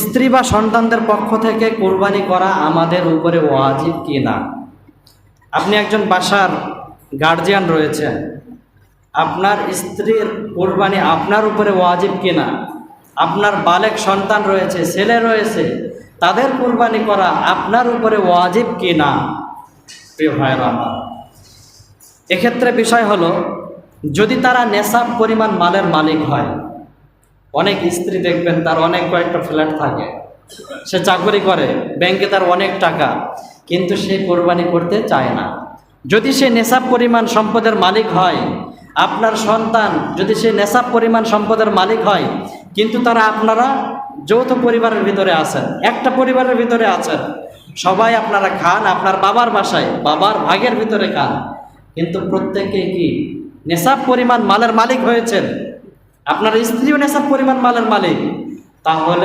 স্ত্রী বা সন্তানদের পক্ষ থেকে কোরবানি করা আমাদের উপরে ওয়াজিব কি না। আপনি একজন বাসার গার্জিয়ান রয়েছেন, আপনার স্ত্রীর কোরবানি আপনার উপরে ওয়াজিব কি না। আপনার বালেক সন্তান রয়েছে, ছেলে রয়েছে, তাদের কোরবানি করা আপনার উপরে ওয়াজিব কি না। প্রিয় ভাইরা আমার, এক্ষেত্রে বিষয় হলো, যদি তারা নেশাব পরিমাণ মালের মালিক হয়। অনেক স্ত্রী দেখবেন তার অনেক কয়েকটা ফ্ল্যাট থাকে, সে চাকরি করে, ব্যাংকে তার অনেক টাকা, কিন্তু সে কোরবানি করতে চায় না। যদি সে নেশাব পরিমাণ সম্পদের মালিক হয়, আপনার সন্তান যদি সে নেশাব পরিমাণ সম্পদের মালিক হয়, কিন্তু আপনারা যৌথ পরিবারের ভিতরে আছেন, একটা পরিবারের ভিতরে আছেন, সবাই আপনারা খান আপনার বাবার বাসায়, বাবার ভাগের ভিতরে খান, কিন্তু প্রত্যেকে কি নেশাব পরিমাণ মালের মালিক হয়েছেন, আপনার স্ত্রীও নেশাব পরিমাণ মালের মালিক, তাহলে